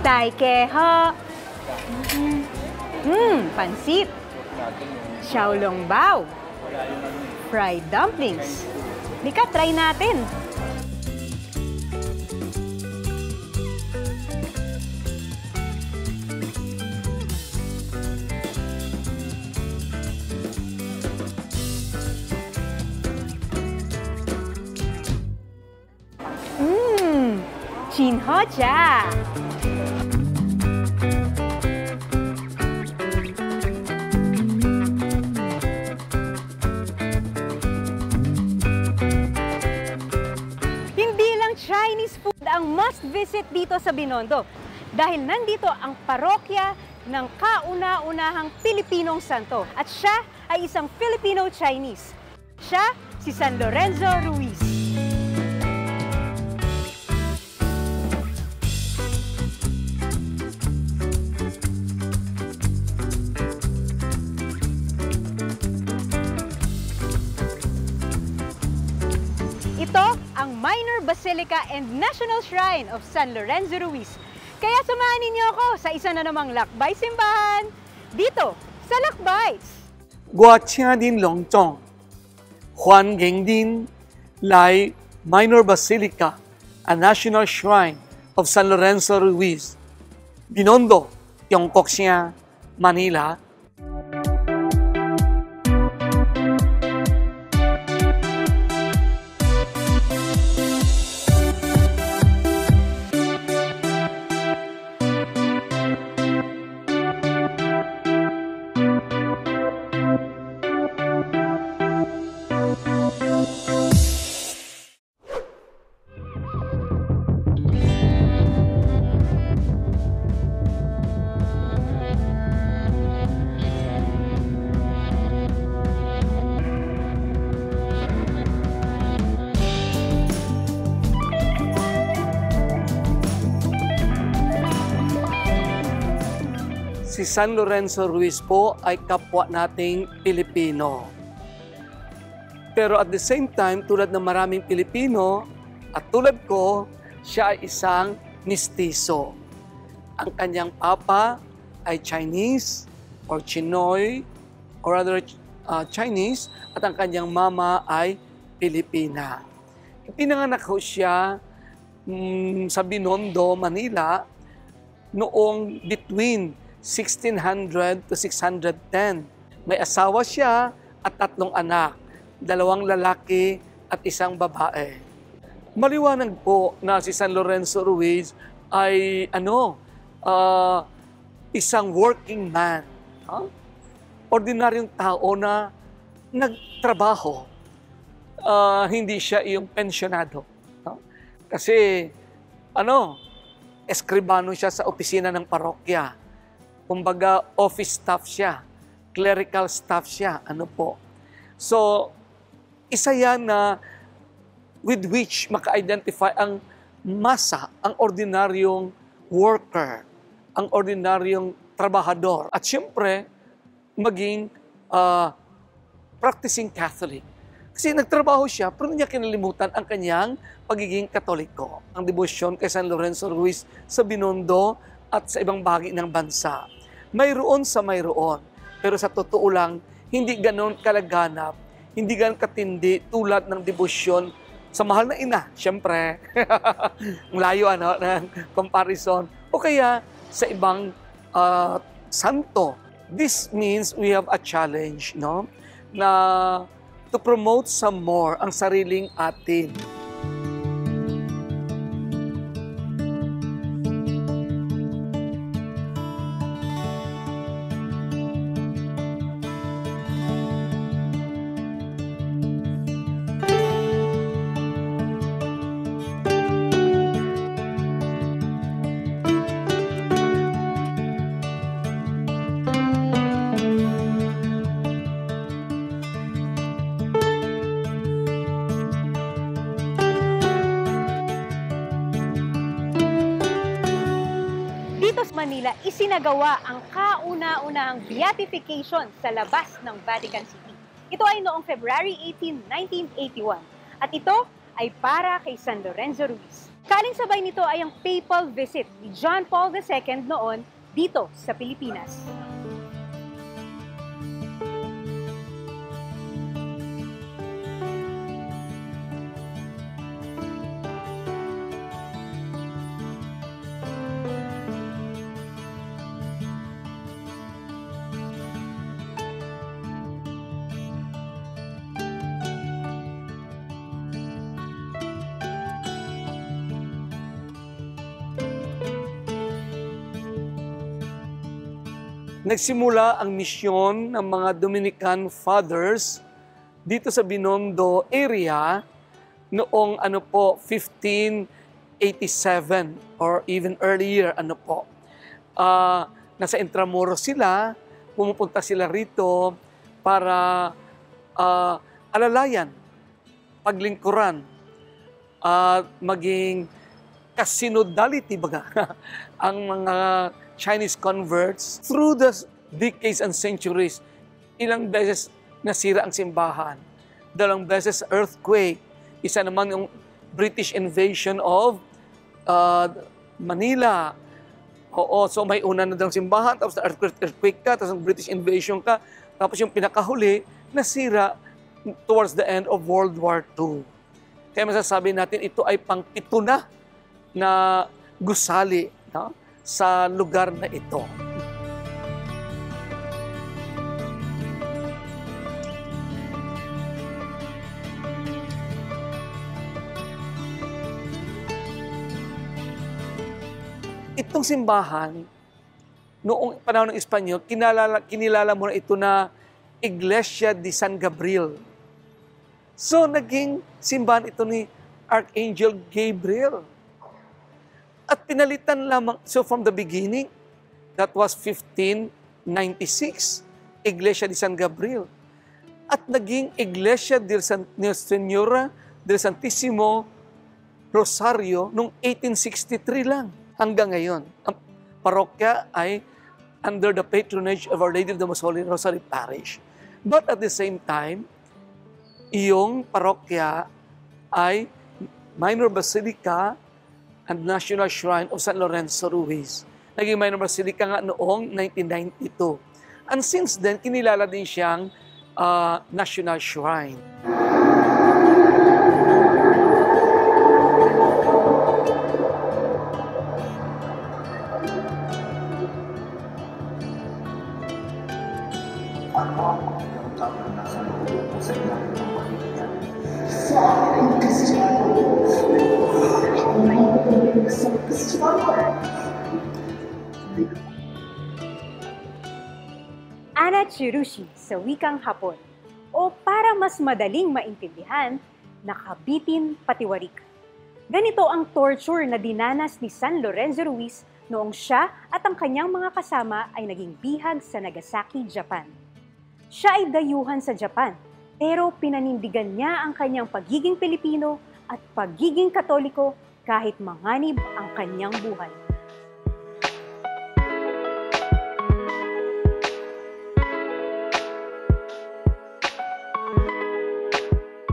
Taikeho. Pansit. Xiaolongbao. Fried dumplings. Mika, try natin. Chinhocha. Chinese food ang must-visit dito sa Binondo dahil nandito ang parokya ng kauna-unahang Pilipinong santo at siya ay isang Filipino-Chinese. Siya si San Lorenzo Ruiz. Ito ang Minor Basilica and National Shrine of San Lorenzo Ruiz. Kaya samahan ninyo ako sa isa na namang lakbay simbahan dito sa Lakbays. 我请您隆重欢迎您来 Minor Basilica and National Shrine of San Lorenzo Ruiz, Binondo, Tiongkok Siya, Manila. Si San Lorenzo Ruiz po ay kapwa nating Pilipino. Pero at the same time, tulad ng maraming Pilipino, at tulad ko, siya ay isang mistiso. Ang kanyang papa ay Chinese or Chinoy or other Chinese at ang kanyang mama ay Pilipina. Pinanganak ko siya sa Binondo, Manila noong between 1600 to 610. May asawa siya at 3 anak, 2 lalaki at 1 babae. Maliwanag po na si San Lorenzo Ruiz ay isang working man. Ordinaryong tao na nagtrabaho. Hindi siya yung pensyonado. Kasi eskribano siya sa opisina ng parokya. Kumbaga, office staff siya, clerical staff siya, So, isa yan na with which maka-identify ang masa, ang ordinaryong worker, ang ordinaryong trabahador. At siyempre, maging practicing Catholic. Kasi nagtrabaho siya, pero hindi niya kinalimutan ang kanyang pagiging Katoliko. Ang debosyon kay San Lorenzo Ruiz sa Binondo at sa ibang bahagi ng bansa. Mayroon sa mayroon. Pero sa totoo lang, hindi ganon kalaganap, hindi ganon katindi tulad ng debosyon sa mahal na ina, syempre. Ang layo ng comparison. O kaya sa ibang santo. This means we have a challenge, na to promote some more ang sariling atin. Manila, isinagawa ang kauna-unahang beatification sa labas ng Vatican City. Ito ay noong February 18, 1981. At ito ay para kay San Lorenzo Ruiz. Kalinsabay nito ay ang papal visit ni John Paul II noon dito sa Pilipinas. Nagsimula ang misyon ng mga Dominican Fathers dito sa Binondo area noong 1587 or even earlier nasa Intramuros sila, pumupunta sila rito para alalayan, paglingkuran at maging kasinodality baga ang mga Chinese converts. Through the decades and centuries, ilang beses nasira ang simbahan. 2 beses earthquake. Isa naman yung British invasion of Manila. Oo, so may una na daw simbahan, tapos na earthquake ka, tapos ang British invasion ka, tapos yung pinakahuli, nasira towards the end of World War II. Kaya masasabi natin, ito ay pang-7 na gusali, no? Sa lugar na ito. Itong simbahan, noong panahon ng Espanyol, kinilala mo na ito na Iglesia de San Gabriel. So, naging simbahan ito ni Archangel Gabriel. At pinalitan lamang, so from the beginning, that was 1596, Iglesia de San Gabriel. At naging Iglesia de Señora del Santísimo Rosario noong 1863 lang. Hanggang ngayon, ang parokya ay under the patronage of Our Lady of the Most Holy Rosary Parish. But at the same time, iyong parokya ay minor basilica and National Shrine of San Lorenzo Ruiz. Naging minor basilica nga noong 1992. And since then, kinilala din siyang National Shrine. Anachirushi sa wikang Hapon, o para mas madaling maintindihan, nakabitin patiwarik. Ganito ang torture na dinanas ni San Lorenzo Ruiz noong siya at ang kanyang mga kasama ay naging bihag sa Nagasaki, Japan. Siya ay dayuhan sa Japan, pero pinanindigan niya ang kanyang pagiging Pilipino at pagiging Katoliko kahit manganib ang kanyang buhay.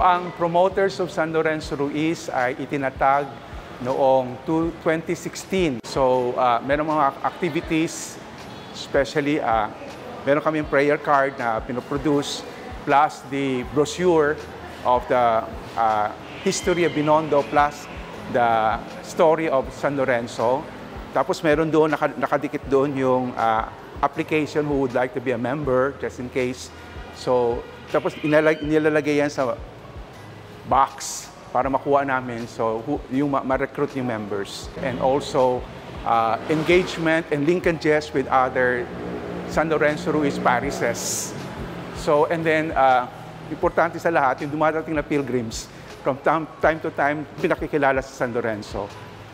Ang promoters of San Lorenzo Ruiz ay itinatag noong 2016. So, meron mga activities, especially meron kaming prayer card na pinoproduce, plus the brochure of the history of Binondo, plus the story of San Lorenzo. Tapos meron doon, nakadikit doon yung application who would like to be a member, just in case. So, tapos nilalagay yan sa box para makuha namin, so yung ma-recruit yung members. And also, engagement and linkages with other San Lorenzo Ruiz parishes. So, and then, importante sa lahat, yung dumadating na pilgrims, from time to time, pinakikilala sa San Lorenzo.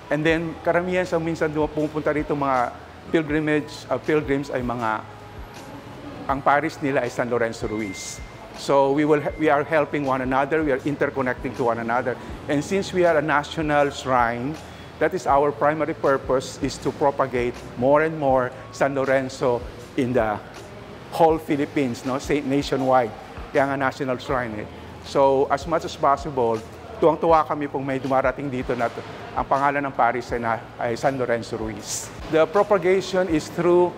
And then, karamihan sa minsan pumupunta rito mga pilgrims ay ang parish nila ay San Lorenzo Ruiz. So we are helping one another, we are interconnecting to one another. And since we are a national shrine, that is our primary purpose, is to propagate more and more San Lorenzo in the whole Philippines, no? Nationwide. Kaya nga national shrine. So as much as possible, tuwang-tuwa kami kung may dumarating dito na ang pangalan ng parish ay San Lorenzo Ruiz. The propagation is through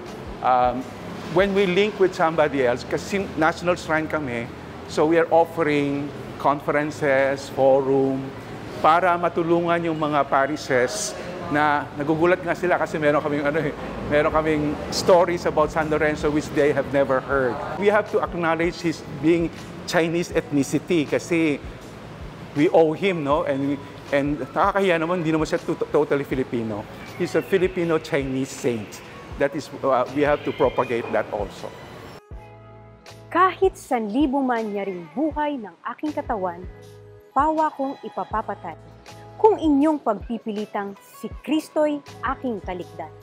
when we link with somebody else, kasi National Shrine kami, so we are offering conferences, forum, para matulungan yung mga parishes na nagugulat nga sila kasi meron kaming stories about San Lorenzo which they have never heard. We have to acknowledge his being Chinese ethnicity kasi we owe him, no? And nakakahiya naman, hindi naman siya totally Filipino. He's a Filipino-Chinese saint. That is, we have to propagate that also. Kahit 1,000 man nyaring buhay ng aking katawan, pawa kong ipapapatay kung inyong pagpipilitang si Kristo'y aking kaligdan.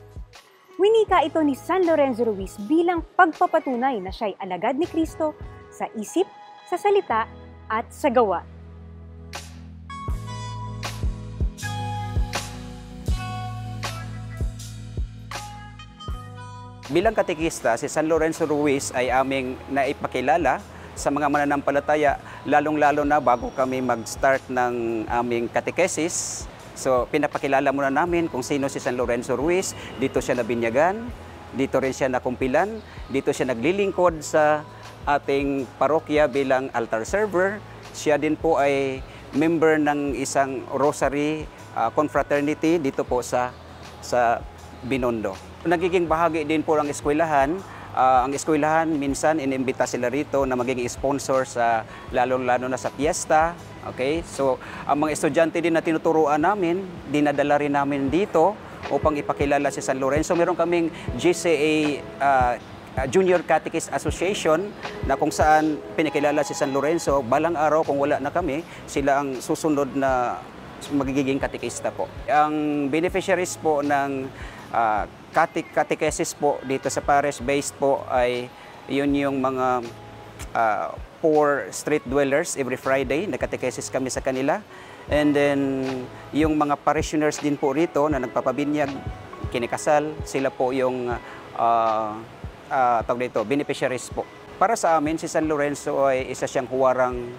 Winika ito ni San Lorenzo Ruiz bilang pagpapatunay na siya'y alagad ni Kristo sa isip, sa salita, at sa gawa. Bilang katekista, si San Lorenzo Ruiz ay aming naipakilala sa mga mananampalataya, lalong-lalo na bago kami mag-start ng aming catechesis. So, pinapakilala muna namin kung sino si San Lorenzo Ruiz. Dito siya nabinyagan, dito rin siya nakumpilan, dito siya naglilingkod sa ating parokya bilang altar server. Siya din po ay member ng isang rosary confraternity dito po sa Binondo. Nagiging bahagi din po ang eskwelahan. Ang eskwelahan minsan inimbita sila rito na maging sponsor sa lalong-lalo na sa piyesta. Okay? So, ang mga estudyante din na tinuturuan namin, dinadala rin namin dito upang ipakilala si San Lorenzo. Meron kaming GCA Junior Catechist Association na kung saan pinakilala si San Lorenzo. Balang araw kung wala na kami, sila ang susunod na magiging katekista po. Ang beneficiaries po ng catechesis po dito sa parish-based po ay yun yung mga poor street dwellers. Every Friday, nag-catechesis kami sa kanila. And then, yung mga parishioners din po rito na nagpapabinyag, kinikasal, sila po yung tawag dito, beneficiaries po. Para sa amin, si San Lorenzo ay isa siyang huwarang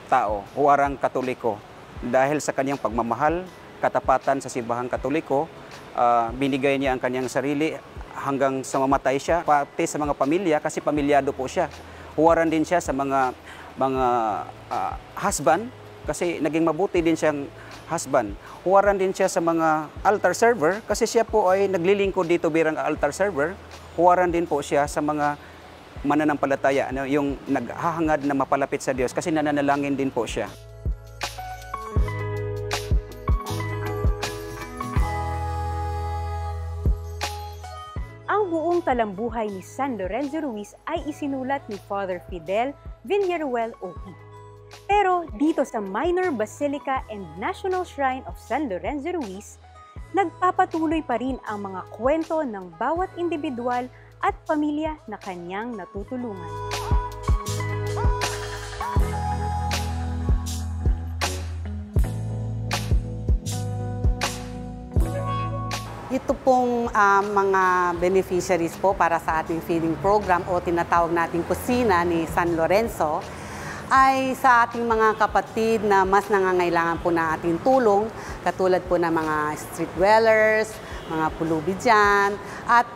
tao, huwarang Katoliko. Dahil sa kanyang pagmamahal, katapatan sa simbahang Katoliko, binigay niya ang kanyang sarili hanggang sa mamatay siya, pati sa mga pamilya, kasi pamilyado po siya. Huwaran din siya sa mga husband, kasi naging mabuti din siyang husband. Huwaran din siya sa mga altar server, kasi siya po ay naglilingkod dito bilang altar server. Huwaran din po siya sa mga mananampalataya, yung naghahangad na mapalapit sa Diyos, kasi nananalangin din po siya. Ang buong talambuhay ni San Lorenzo Ruiz ay isinulat ni Father Fidel Villaruel Ohi. Pero dito sa Minor Basilica and National Shrine of San Lorenzo Ruiz, nagpapatuloy pa rin ang mga kwento ng bawat individual at pamilya na kanyang natutulungan. Ito pong mga beneficiaries po para sa ating feeding program o tinatawag nating kusina ni San Lorenzo ay sa ating mga kapatid na mas nangangailangan po na ating tulong, katulad po ng mga street dwellers, mga pulubi dyan, at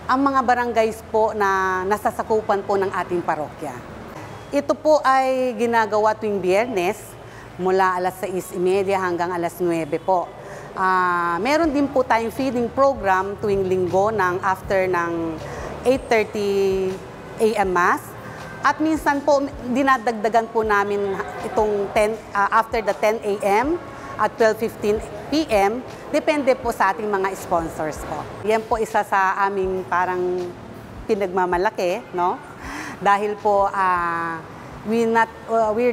ang mga barangays po na nasasakupan po ng ating parokya. Ito po ay ginagawa tuwing Biyernes mula alas 6:30 hanggang alas 9 po. Meron din po tayong feeding program tuwing linggo after ng 8:30 a.m. Mass. At minsan po, dinadagdagan po namin itong after the 10 a.m. at 12:15 p.m. Depende po sa ating mga sponsors po. Yan po isa sa aming parang pinagmamalaki, no? Dahil po we're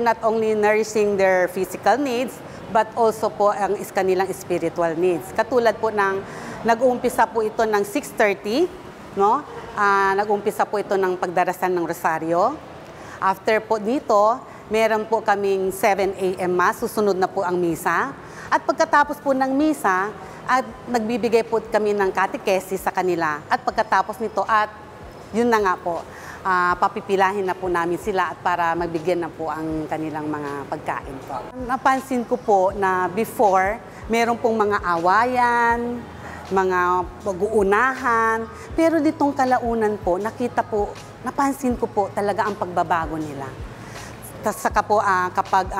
not only nourishing their physical needs, but also po ang kanilang spiritual needs. Katulad po ng nag-uumpisa po ito ng 6:30, no? Nag-uumpisa po ito ng pagdarasan ng rosaryo. After po dito, meron po kaming 7 a.m. Mass, susunod na po ang misa. At pagkatapos po ng misa, nagbibigay po kami ng catechesis sa kanila. At pagkatapos nito, yun na nga po, papipilahin na po namin sila at para magbigyan na po ang kanilang mga pagkain po. Napansin ko po na before, meron pong mga awayan, mga pag-uunahan, pero ditong kalaunan po, napansin ko po talaga ang pagbabago nila. Tapos saka po kapag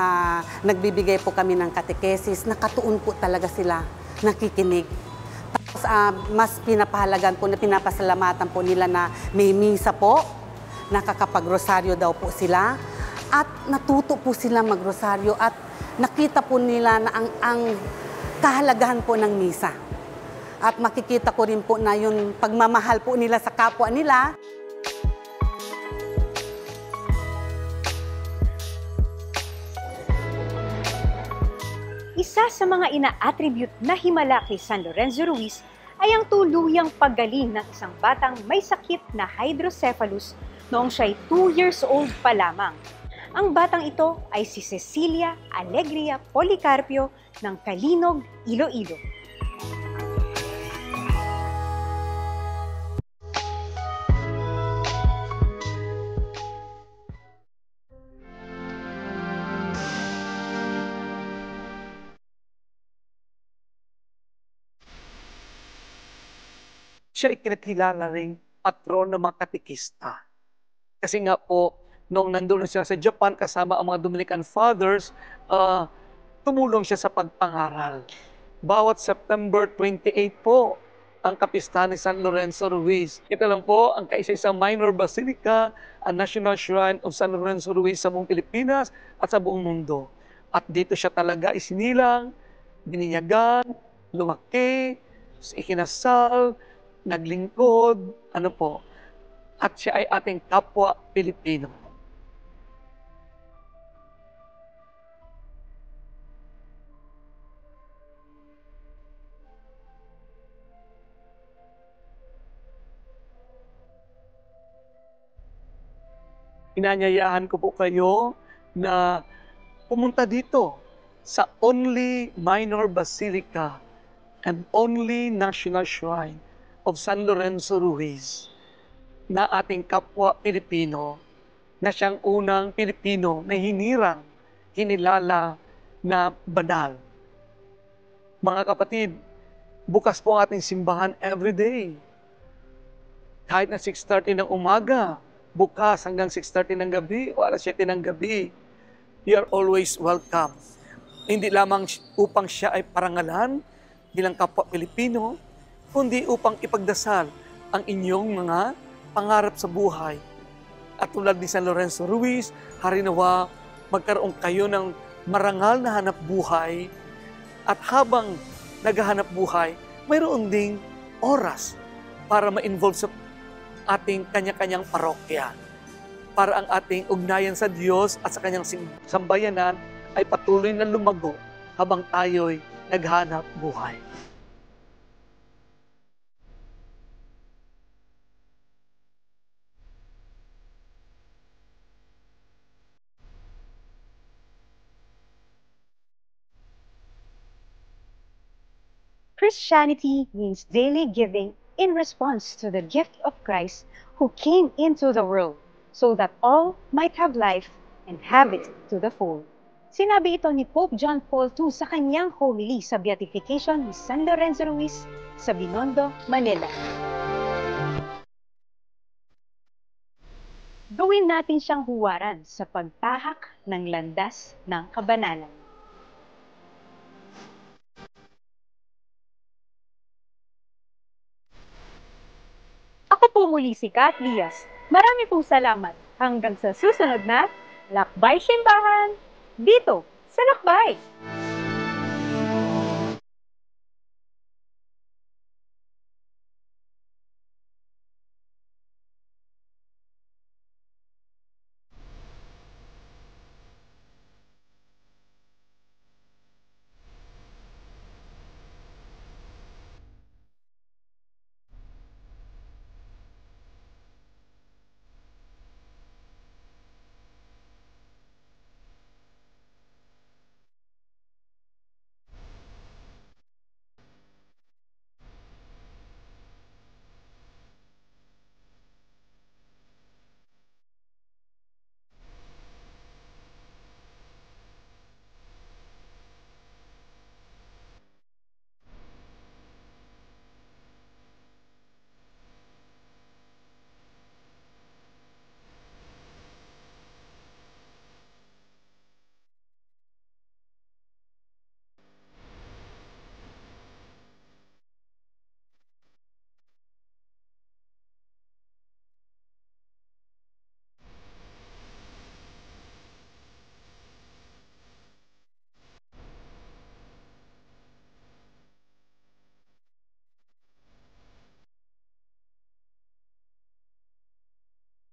nagbibigay po kami ng catechesis, nakatuon po talaga sila, nakikinig. Tapos mas pinapahalagan po na pinapasalamatan po nila na may misa po, nakakapag-rosaryo daw po sila, at natuto po sila mag-rosaryo at nakita po nila na ang kahalagahan po ng misa. At makikita ko rin po na yung pagmamahal po nila sa kapwa nila. Isa sa mga ina-attribute na himala kay San Lorenzo Ruiz ay ang tuluyang paggaling ng isang batang may sakit na hydrocephalus noong siya'y 2 years old pa lamang. Ang batang ito ay si Cecilia Alegria Policarpio ng Kalinog, Iloilo. Siya ay kinakilala ring patron ng mga katikista. Kasi nga po, nung nandun siya sa Japan kasama ang mga Dominican Fathers, tumulong siya sa pagpangaral. Bawat September 28 po, ang kapistahan ni San Lorenzo Ruiz. Ito lang po ang kaisa-isang minor basilica, ang National Shrine of San Lorenzo Ruiz sa buong Pilipinas at sa buong mundo. At dito siya talaga isinilang, bininyagan, lumaki, ikinasal, naglingkod, at siya ay ating kapwa Pilipino. Inanyayahan ko po kayo na pumunta dito sa only minor basilica and only national shrine of San Lorenzo Ruiz na ating kapwa Pilipino, na siyang unang Pilipino na hinirang, hinilala na banal. Mga kapatid, bukas po ang ating simbahan everyday. Kahit na 6:30 ng umaga, bukas hanggang 6:30 ng gabi o alas 7 ng gabi, you are always welcome. Hindi lamang upang siya ay parangalan bilang kapwa Pilipino, kundi upang ipagdasal ang inyong mga pangarap sa buhay. At tulad ni San Lorenzo Ruiz, harinawa magkaroon kayo ng marangal na hanap buhay, at habang naghahanap buhay, mayroon ding oras para ma-involve sa ating kanya-kanyang parokya, para ang ating ugnayan sa Diyos at sa kanyang sambayanan ay patuloy na lumago habang tayo'y naghanap buhay. Christianity means daily giving in response to the gift of Christ who came into the world so that all might have life and have it to the full. Sinabi ito ni Pope John Paul II sa kanyang homily sa beatification ni San Lorenzo Ruiz sa Binondo, Manila. Gawin natin siyang huwaran sa pagtahak ng landas ng kabanalan. Ako po muli si Kat Diaz. Marami pong salamat. Hanggang sa susunod na Lakbay Simbahan, dito sa Lakbay!